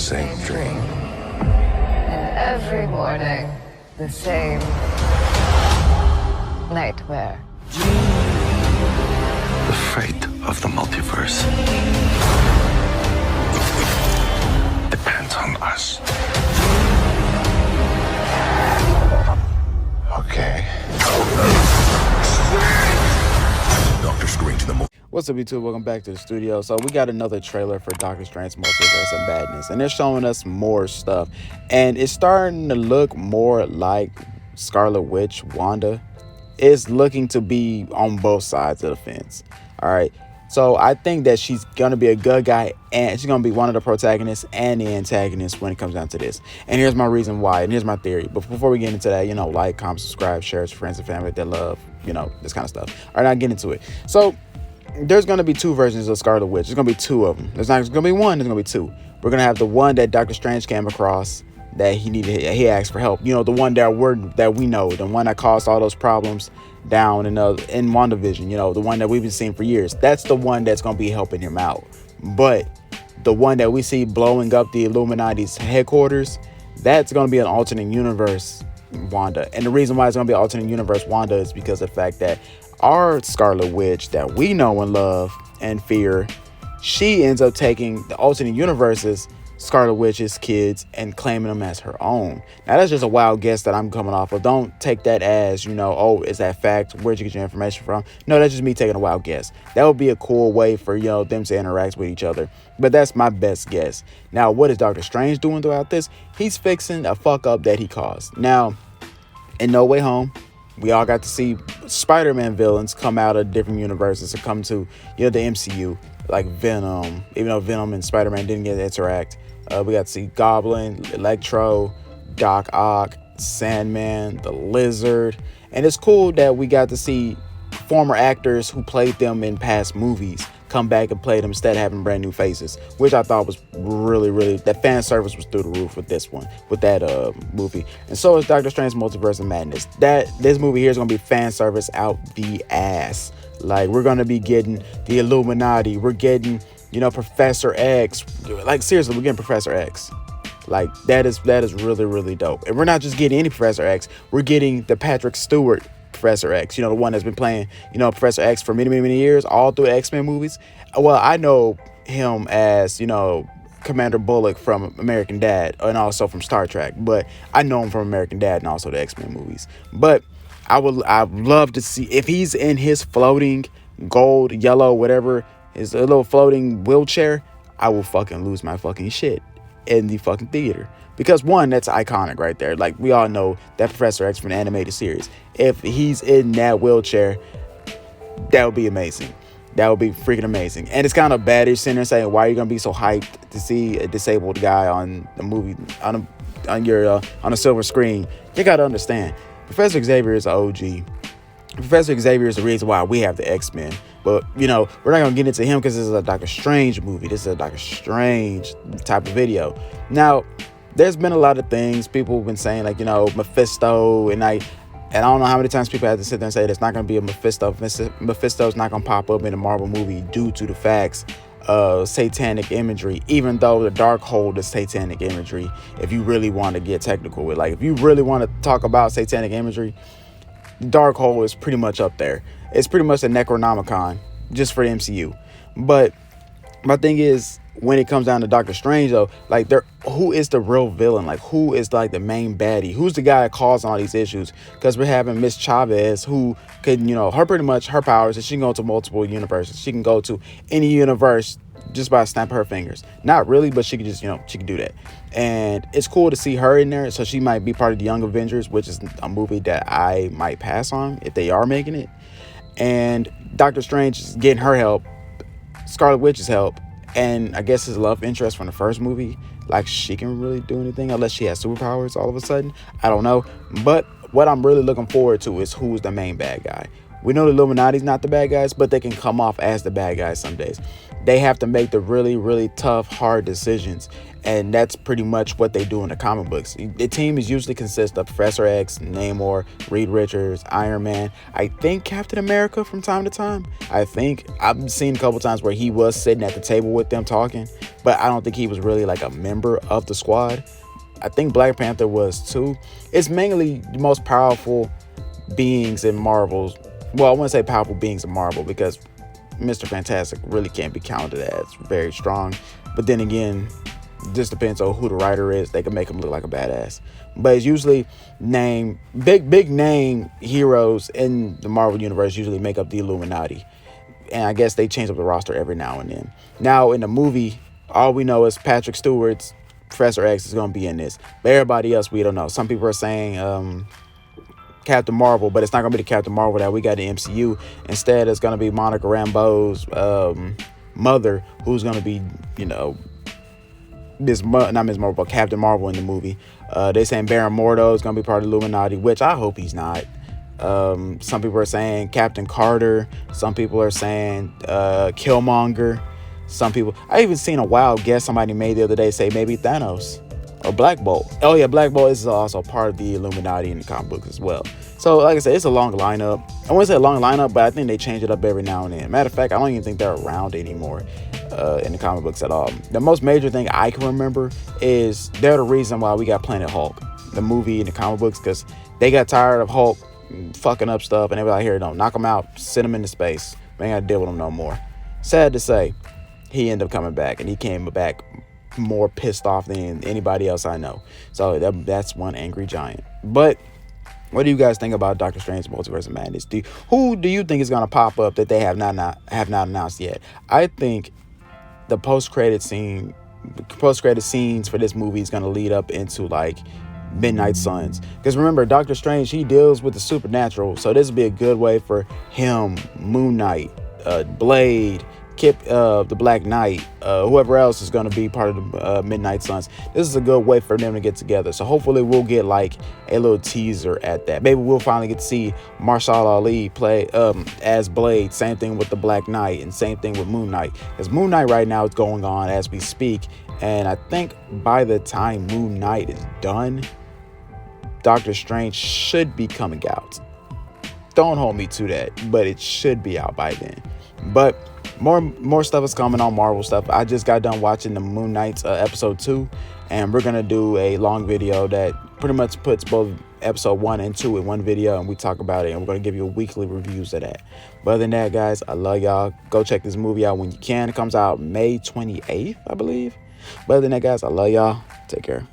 same dream. And every morning, the same nightmare. The fate of the multiverse depends on us. Okay. Doctor Strange in the What's up, YouTube? Welcome back to the studio. So we got another trailer for Doctor Strange Multiverse of Madness, and they're showing us more stuff, and it's starting to look more like Scarlet Witch Wanda. It's looking to be on both sides of the fence. All right, so I think that she's gonna be a good guy, and she's gonna be one of the protagonists and the antagonists when it comes down to this. And here's my reason why, and here's my theory. But before we get into that, like, comment, subscribe, share it to friends and family that love, this kind of stuff. All right, now get into it. So there's going to be two versions of Scarlet Witch. There's going to be two of them. There's not going to be one. There's going to be two. We're going to have the one that Doctor Strange came across that he asked for help. The one that we know, the one that caused all those problems down in WandaVision. The one that we've been seeing for years. That's the one that's going to be helping him out. But the one that we see blowing up the Illuminati's headquarters, that's going to be an alternate universe Wanda. And the reason why it's going to be an alternate universe Wanda is because of the fact that our Scarlet Witch that we know and love and fear, she ends up taking the alternate universe's Scarlet Witch's kids and claiming them as her own. Now, that's just a wild guess that I'm coming off of. Don't take that as, oh, is that fact? Where'd you get your information from? No, that's just me taking a wild guess. That would be a cool way for, them to interact with each other. But that's my best guess. Now, what is Doctor Strange doing throughout this? He's fixing a fuck up that he caused. Now, in No Way Home, we all got to see Spider-Man villains come out of different universes and come to, the MCU, like Venom. Even though Venom and Spider-Man didn't get to interact, we got to see Goblin, Electro, Doc Ock, Sandman, the Lizard. And it's cool that we got to see former actors who played them in past movies come back and play them instead of having brand new faces, which I thought was really, that fan service was through the roof with that movie. And so is Doctor Strange Multiverse of Madness. This movie here is gonna be fan service out the ass. Like, we're gonna be getting the Illuminati, we're getting Professor X. Like, seriously, we're getting Professor X. Like, that is really dope. And we're not just getting any Professor X, we're getting the Patrick Stewart Professor X, the one that's been playing, Professor X for many years, all through the X-Men movies. Well, I know him as, Commander Bullock from American Dad and also from Star Trek, but I know him from American Dad and also the X-Men movies. But I'd love to see if he's in his floating gold, yellow, whatever, his little floating wheelchair. I will fucking lose my fucking shit in the fucking theater. Because one, that's iconic right there. Like, we all know that Professor X from the animated series. If he's in that wheelchair, that would be amazing. That would be freaking amazing. And it's kind of baddish sitting there saying, why are you gonna be so hyped to see a disabled guy on the movie on a silver screen? You gotta understand, Professor Xavier is an OG. Professor Xavier is the reason why we have the X-Men. But, we're not going to get into him because this is a Doctor Strange movie. This is a Doctor Strange type of video. Now, there's been a lot of things people have been saying, like, Mephisto, and I don't know how many times people have to sit there and say there's not going to be a Mephisto. Mephisto's not going to pop up in a Marvel movie due to the facts of satanic imagery, even though the Darkhold is satanic imagery. If you really want to get technical with, like, if you really want to talk about satanic imagery, Darkhold is pretty much up there. It's pretty much a Necronomicon just for the MCU. But my thing is, when it comes down to Doctor Strange, though, like, who is the real villain? Like, who is like the main baddie? Who's the guy that caused all these issues? Because we're having Miss Chavez, who could, her pretty much her powers is she can go to multiple universes. She can go to any universe just by a snap of her fingers. Not really, but she could just, she can do that. And it's cool to see her in there. So she might be part of the Young Avengers, which is a movie that I might pass on if they are making it. And Doctor Strange is getting her help, Scarlet Witch's help, and I guess his love interest from the first movie. Like, she can really do anything unless she has superpowers all of a sudden. I don't know. But what I'm really looking forward to is who's the main bad guy. We know the Illuminati's not the bad guys, but they can come off as the bad guys some days. They have to make the really, really tough, hard decisions. And that's pretty much what they do in the comic books. The team is usually consists of Professor X, Namor, Reed Richards, Iron Man. I think Captain America from time to time. I've seen a couple times where he was sitting at the table with them talking, but I don't think he was really like a member of the squad. I think Black Panther was too. It's mainly the most powerful beings in Marvel's. Well, I wouldn't say powerful beings in Marvel because Mr. Fantastic really can't be counted as very strong. But then again, just depends on who the writer is. They can make him look like a badass. But it's usually big name heroes in the Marvel universe usually make up the Illuminati. And I guess they change up the roster every now and then. Now in the movie, all we know is Patrick Stewart's Professor X is going to be in this. But everybody else, we don't know. Some people are saying Captain Marvel, but it's not going to be the Captain Marvel that we got in the MCU. Instead, it's going to be Monica Rambeau's mother, who's going to be, not Ms. Marvel, but Captain Marvel in the movie. They're saying Baron Mordo is going to be part of the Illuminati, which I hope he's not. Some people are saying Captain Carter. Some people are saying Killmonger. Some people, I even seen a wild guess somebody made the other day say maybe Thanos or Black Bolt. Oh yeah, Black Bolt is also part of the Illuminati in the comic books as well. So like I said, it's a long lineup. I wouldn't say a long lineup, but I think they change it up every now and then. Matter of fact, I don't even think they're around anymore in the comic books at all. The most major thing I can remember is they're the reason why we got Planet Hulk, the movie and the comic books, because they got tired of Hulk fucking up stuff and they were like, here, don't knock him out, send him into space. We ain't gotta deal with him no more. Sad to say, he ended up coming back, and he came back more pissed off than anybody else I know. So that's one angry giant. But what do you guys think about Doctor Strange Multiverse of Madness? Who do you think is going to pop up that they have not announced yet? I think the post-credit scenes for this movie is going to lead up into like Midnight Suns. Because remember, Doctor Strange, he deals with the supernatural. So this would be a good way for him, Moon Knight, Blade, Kip, the Black Knight, whoever else is going to be part of the Midnight Suns. This is a good way for them to get together. So hopefully we'll get like a little teaser at that. Maybe we'll finally get to see Marshall Ali play as Blade. Same thing with the Black Knight and same thing with Moon Knight. Because Moon Knight right now is going on as we speak. And I think by the time Moon Knight is done, Doctor Strange should be coming out. Don't hold me to that, but it should be out by then. But more stuff is coming on Marvel stuff. I just got done watching the Moon Knight episode 2, and we're gonna do a long video that pretty much puts both episode 1 and 2 in one video, and we talk about it, and we're gonna give you weekly reviews of that. But other than that, guys, I love y'all. Go check this movie out when you can. It comes out May 28th, I believe. But other than that, guys, I love y'all. Take care.